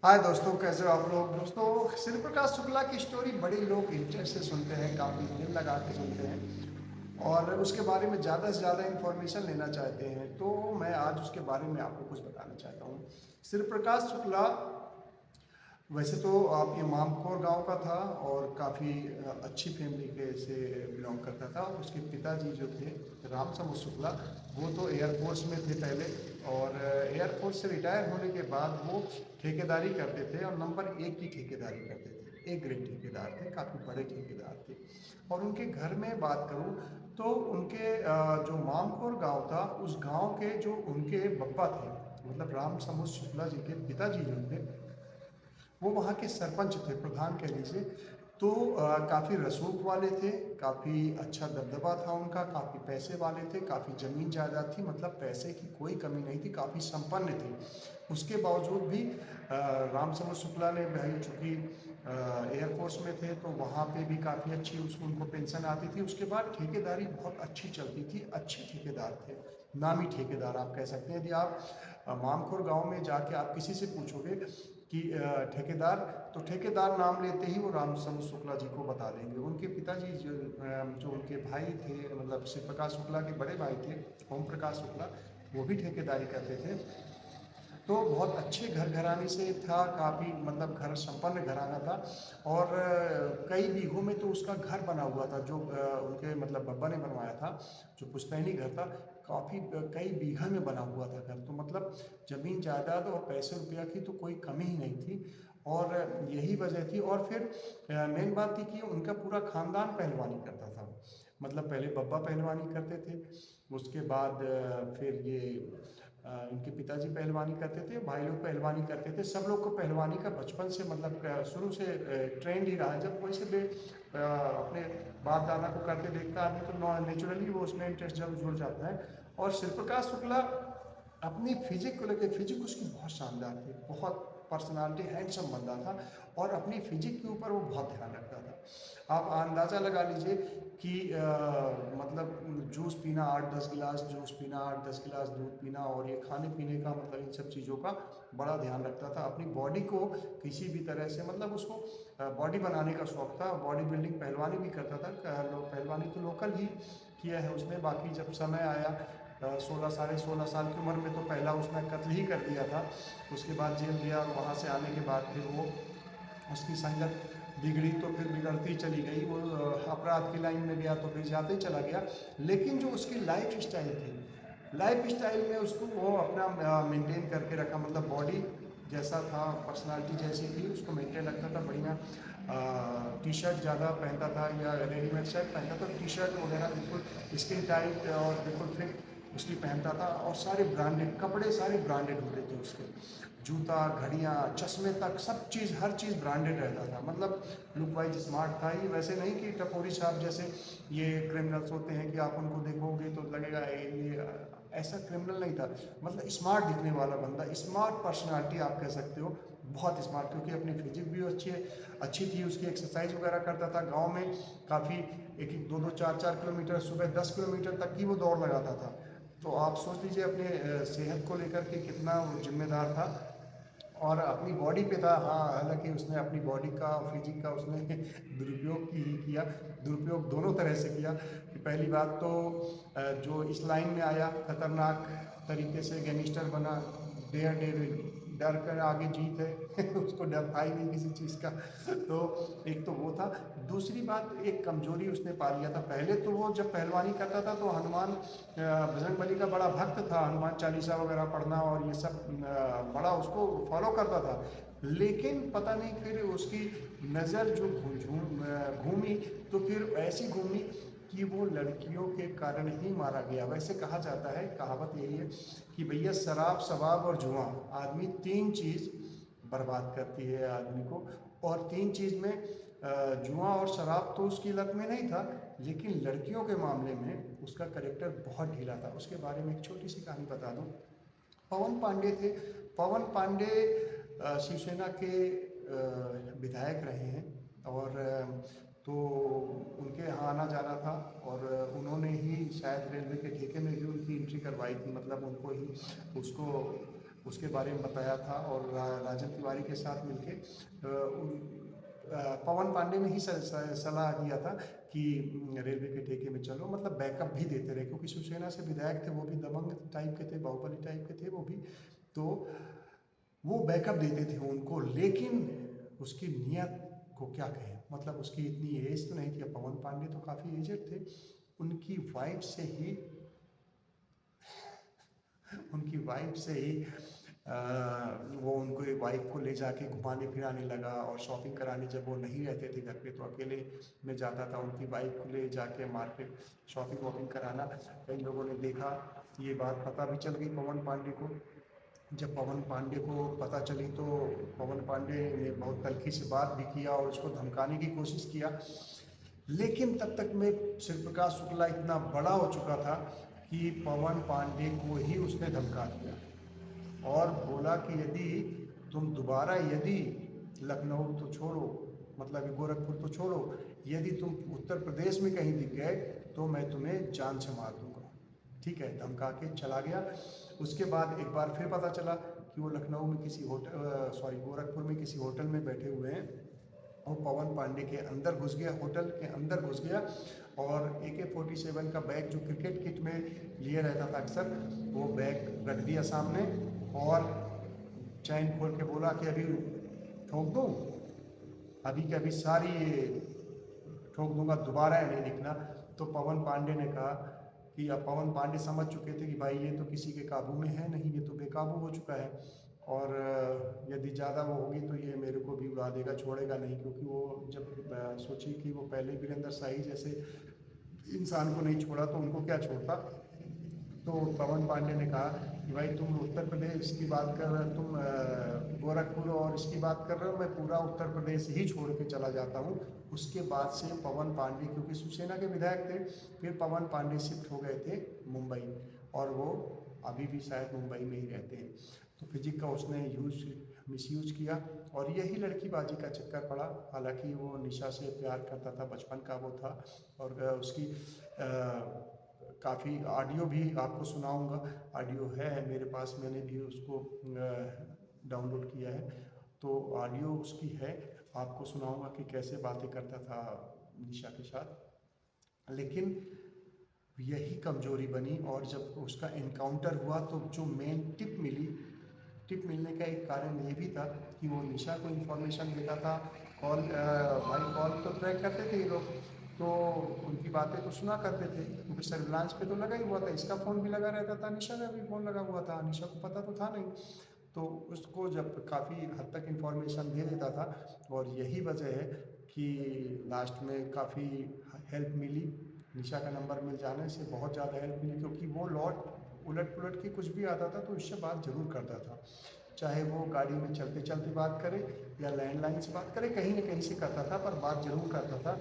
हाय दोस्तों, कैसे हो आप लोग। दोस्तों, शिव प्रकाश शुक्ला की स्टोरी बड़ी लोग इंटरेस्ट से सुनते हैं, काफ़ी दिल लगा के सुनते हैं और उसके बारे में ज़्यादा से ज़्यादा इन्फॉर्मेशन लेना चाहते हैं। तो मैं आज उसके बारे में आपको कुछ बताना चाहता हूँ। शिव प्रकाश शुक्ला वैसे तो आप ये मामकोर गांव का था और काफ़ी अच्छी फैमिली के से बिलोंग करता था। उसके पिताजी जो थे राम समूह शुक्ला, वो तो एयरफोर्स में थे पहले, और एयरफोर्स से रिटायर होने के बाद वो ठेकेदारी करते थे और नंबर एक की ठेकेदारी करते थे। एक ग्रेड ठेकेदार थे, काफ़ी बड़े ठेकेदार थे। और उनके घर में बात करूँ तो उनके जो मामकोर गांव था, उस गांव के जो उनके बप्पा थे, मतलब राम समूह शुक्ला जी के पिताजी जो थे, वो वहाँ के सरपंच थे, प्रधान कह लीजिए। तो काफ़ी रसूख वाले थे, काफ़ी अच्छा दबदबा था उनका, काफ़ी पैसे वाले थे, काफ़ी ज़मीन जायदाद थी, मतलब पैसे की कोई कमी नहीं थी, काफ़ी संपन्न थे। उसके बावजूद भी रामसमर शुक्ला ने, भाई चूँकि एयरफोर्स में थे तो वहाँ पे भी काफ़ी अच्छी उसको उनको पेंशन आती थी। उसके बाद ठेकेदारी बहुत अच्छी चलती थी, अच्छे ठेकेदार थे, नामी ठेकेदार आप कह सकते हैं। यदि आप मामखोर गांव में जाके आप किसी से पूछोगे कि ठेकेदार, तो ठेकेदार नाम लेते ही वो रामचंद्र शुक्ला जी को बता देंगे। उनके पिताजी जो उनके भाई थे, मतलब शिव प्रकाश शुक्ला के बड़े भाई थे, ओम प्रकाश शुक्ला, वो भी ठेकेदारी करते थे। तो बहुत अच्छे घर घराने से था, काफ़ी मतलब घर संपन्न घराना था। और कई बीघों में तो उसका घर बना हुआ था, जो उनके मतलब बब्बा ने बनवाया था, जो पुश्तैनी घर था, काफ़ी कई बीघा में बना हुआ था घर। तो मतलब ज़मीन जायदाद और पैसे रुपया की तो कोई कमी ही नहीं थी। और यही वजह थी। और फिर मेन बात थी कि उनका पूरा खानदान पहलवानी करता था। मतलब पहले बब्बा पहलवानी करते थे, उसके बाद फिर ये इनके पिताजी पहलवानी करते थे, भाई लोग पहलवानी करते थे। सब लोग को पहलवानी का बचपन से मतलब शुरू से ट्रेंड ही रहा है। जब कोई से भी अपने बाप दादा को करते देखता आदमी तो नेचुरली वो उसमें इंटरेस्ट जब जुड़ जाता है। और शिव प्रकाश शुक्ला अपनी फिजिक को लेकर, फिजिक उसकी बहुत शानदार थी, बहुत पर्सनालिटी, हैंडसम बंदा था और अपनी फिजिक के ऊपर वो बहुत ध्यान रखता था। आप अंदाज़ा लगा लीजिए कि मतलब जूस पीना 8-10 गिलास जूस पीना, 8-10 गिलास दूध पीना, और ये खाने पीने का मतलब इन सब चीज़ों का बड़ा ध्यान रखता था। अपनी बॉडी को किसी भी तरह से, मतलब उसको बॉडी बनाने का शौक था, बॉडी बिल्डिंग पहलवानी भी करता था। पहलवानी तो लोकल ही किया है उसने, बाकी जब समय आया 16 साढ़े 16 साल की उम्र में तो पहला उसने कत्ल ही कर दिया था। उसके बाद जेल गया और वहाँ से आने के बाद फिर वो उसकी संगत बिगड़ी तो फिर बिगड़ती चली गई। वो अपराध की लाइन में गया तो फिर जाते ही चला गया। लेकिन जो उसकी लाइफ स्टाइल थी, लाइफ स्टाइल में उसको वो अपना मेंटेन करके रखा, मतलब बॉडी जैसा था, पर्सनालिटी जैसी थी, उसको मेंटेन रखता था बढ़िया। टी शर्ट ज़्यादा पहनता था या रेडीमेड शर्ट पहनता था, टी शर्ट वगैरह बिल्कुल स्किन टाइट और बिल्कुल फिट उसकी पहनता था। और सारे ब्रांडेड कपड़े, सारे ब्रांडेड होते थे उसके, जूता, घड़ियाँ, चश्मे तक, सब चीज़, हर चीज़ ब्रांडेड रहता था। मतलब लुक वाइज स्मार्ट था ही, वैसे नहीं कि टपोरी छाप जैसे ये क्रिमिनल्स होते हैं कि आप उनको देखोगे तो लगेगा ये ऐसा क्रिमिनल नहीं था। मतलब स्मार्ट दिखने वाला बंदा, स्मार्ट पर्सनालिटी आप कह सकते हो, बहुत स्मार्ट, क्योंकि अपनी फिजिक भी अच्छी थी उसकी। एक्सरसाइज वगैरह करता था गांव में, काफ़ी एक एक दो दो चार चार किलोमीटर, सुबह 10 किलोमीटर तक की वो दौड़ लगाता था। तो आप सोच लीजिए अपने सेहत को लेकर के कितना वो जिम्मेदार था। और अपनी बॉडी पे था, हाँ, हालांकि उसने अपनी बॉडी का, फिजिक का उसने दुरुपयोग की ही किया, दुरुपयोग दोनों तरह से किया। कि पहली बात तो जो इस लाइन में आया खतरनाक तरीके से गैंगस्टर बना, डेयर डेयर, डर कर आगे जीत है उसको डर था ही नहीं किसी चीज़ का। तो एक तो वो था। दूसरी बात, एक कमजोरी उसने पा लिया था। पहले तो वो जब पहलवानी करता था तो हनुमान बजरंग बली का बड़ा भक्त था, हनुमान चालीसा वगैरह पढ़ना और ये सब बड़ा उसको फॉलो करता था। लेकिन पता नहीं फिर उसकी नज़र जो घूमी, तो फिर ऐसी घूमी कि वो लड़कियों के कारण ही मारा गया। वैसे कहा जाता है, कहावत यही है कि भैया शराब, शबाब और जुआ, आदमी तीन चीज़ बर्बाद करती है आदमी को। और तीन चीज़ में जुआ और शराब तो उसकी लत में नहीं था, लेकिन लड़कियों के मामले में उसका करेक्टर बहुत ढीला था। उसके बारे में एक छोटी सी कहानी बता दूं। पवन पांडे थे। पवन पांडे शिवसेना के विधायक रहे हैं। और तो उनके यहाँ आना जाना था, और उन्होंने ही शायद रेलवे के ठेके में भी उनकी एंट्री करवाई थी, मतलब उनको ही उसको उसके बारे में बताया था। और राजन तिवारी के साथ मिलके पवन पांडे ने ही सलाह दिया था कि रेलवे के ठेके में चलो, मतलब बैकअप भी देते रहे, क्योंकि शिवसेना से विधायक थे, वो भी दबंग टाइप के थे, बाहुबली टाइप के थे वो भी, तो वो बैकअप देते थे उनको। लेकिन उसकी नीयत को क्या कहें, मतलब उसकी इतनी एज तो नहीं थी, पवन पांडे तो काफ़ी एजेड थे। उनकी वाइफ से ही उनकी वाइफ से ही वो उनको एक वाइफ को ले जाके घुमाने फिराने लगा, और शॉपिंग कराने जब वो नहीं रहते थे घर पे तो अकेले में जाता था उनकी वाइफ को ले जाके मार्केट शॉपिंग वॉपिंग कराना। कई लोगों ने देखा, ये बात पता भी चल गई पवन पांडे को। जब पवन पांडे को पता चली तो पवन पांडे ने बहुत तल्खी से बात भी किया और उसको धमकाने की कोशिश किया। लेकिन तब तक में शिव प्रकाश शुक्ला इतना बड़ा हो चुका था कि पवन पांडे को ही उसने धमका दिया और बोला कि यदि तुम दोबारा, यदि लखनऊ तो छोड़ो, मतलब गोरखपुर तो छोड़ो, यदि तुम उत्तर प्रदेश में कहीं दिख गए तो मैं तुम्हें जान से मार दूंगा। ठीक है, धमका के चला गया। उसके बाद एक बार फिर पता चला कि वो लखनऊ में किसी गोरखपुर में किसी होटल में बैठे हुए हैं। और पवन पांडे के अंदर घुस गया, होटल के अंदर घुस गया, और AK-47 का बैग जो क्रिकेट किट में लिए रहता था अक्सर, वो बैग रख दिया सामने और चैन खोल के बोला कि अभी ठोक दूँ, अभी के अभी सारी ठोक दूंगा, दोबारा नहीं लिखना। तो पवन पांडे ने कहा कि अब पवन पांडे समझ चुके थे कि भाई ये तो किसी के काबू में है नहीं, ये तो बेकाबू हो चुका है, और यदि ज़्यादा वो होगी तो ये मेरे को भी उड़ा देगा, छोड़ेगा नहीं। क्योंकि वो जब सोची कि वो पहले वीरेंद्र शाही जैसे इंसान को नहीं छोड़ा तो उनको क्या छोड़ता। तो पवन पांडे ने कहा कि भाई तुम उत्तर प्रदेश की बात कर रहे हो, तुम गोरखपुर और इसकी बात कर रहे हो, मैं पूरा उत्तर प्रदेश ही छोड़ के चला जाता हूँ। उसके बाद से पवन पांडे, क्योंकि शिवसेना के विधायक थे, फिर पवन पांडे शिफ्ट हो गए थे मुंबई, और वो अभी भी शायद मुंबई में ही रहते हैं। तो फिजिक का उसने मिसयूज किया और यही लड़कीबाजी का चक्कर पड़ा। हालांकि वो निशा से प्यार करता था, बचपन का वो था, और उसकी काफ़ी ऑडियो भी आपको सुनाऊंगा, ऑडियो है मेरे पास, मैंने भी उसको डाउनलोड किया है, तो ऑडियो उसकी है, आपको सुनाऊंगा कि कैसे बातें करता था निशा के साथ। लेकिन यही कमजोरी बनी, और जब उसका इनकाउंटर हुआ तो जो मेन टिप मिलने का एक कारण ये भी था कि वो निशा को इन्फॉर्मेशन देता था। भाई कॉल तो ट्रैक करते थे ये लोग, तो उनकी बातें तो सुना करते थे, क्योंकि सर्विलांस पे तो लगा ही हुआ था, इसका फ़ोन भी लगा रहता था, निशा का भी फ़ोन लगा हुआ था, निशा को पता तो था नहीं। तो उसको जब काफ़ी हद तक इन्फॉर्मेशन दे देता था, और यही वजह है कि लास्ट में काफ़ी हेल्प मिली। निशा का नंबर मिल जाने से बहुत ज़्यादा हेल्प मिली, क्योंकि वो लौट उलट पुलट के कुछ भी आता था तो इससे बात ज़रूर करता था, चाहे वो गाड़ी में चलते चलते बात करे या लैंडलाइन से बात करे, कहीं ना कहीं से करता था, पर बात ज़रूर करता था।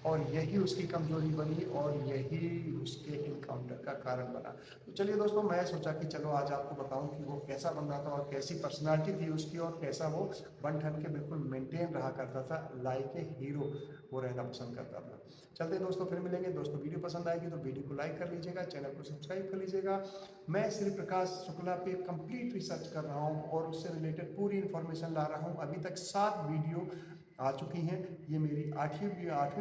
और यही उसकी कमजोरी बनी, और यही उसके इनकाउंटर का कारण बना। तो चलिए दोस्तों, मैं सोचा कि चलो आज आपको बताऊं कि वो कैसा बंदा था और कैसी पर्सनालिटी थी उसकी, और कैसा वो बन ठन के बिल्कुल मेंटेन रहा करता था, लाइक ए हीरो वो रहना पसंद करता था। चलते हैं दोस्तों, फिर मिलेंगे दोस्तों। वीडियो पसंद आएगी तो वीडियो को लाइक कर लीजिएगा, चैनल को सब्सक्राइब कर लीजिएगा। मैं श्री प्रकाश शुक्ला पे कंप्लीट रिसर्च कर रहा हूँ और उससे रिलेटेड पूरी इन्फॉर्मेशन ला रहा हूँ। अभी तक 7 वीडियो आ चुकी हैं, ये मेरी आठवीं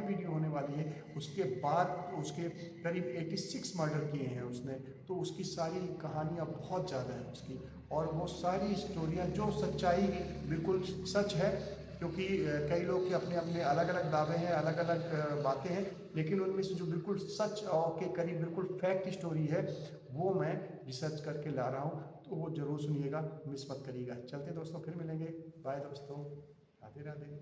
वीडियो होने वाली है। उसके बाद उसके करीब 86 मर्डर किए हैं उसने, तो उसकी सारी कहानियाँ बहुत ज़्यादा हैं उसकी, और वो सारी स्टोरियाँ जो सच्चाई बिल्कुल सच है, क्योंकि कई लोग के अपने अपने अलग अलग दावे हैं, अलग अलग बातें हैं, लेकिन उनमें से जो बिल्कुल सच और के करीब बिल्कुल फैक्ट स्टोरी है, वो मैं रिसर्च करके ला रहा हूँ, तो वो ज़रूर सुनिएगा, मिस मत करिएगा। चलते दोस्तों, फिर मिलेंगे, बाय दोस्तों, राधे राधे।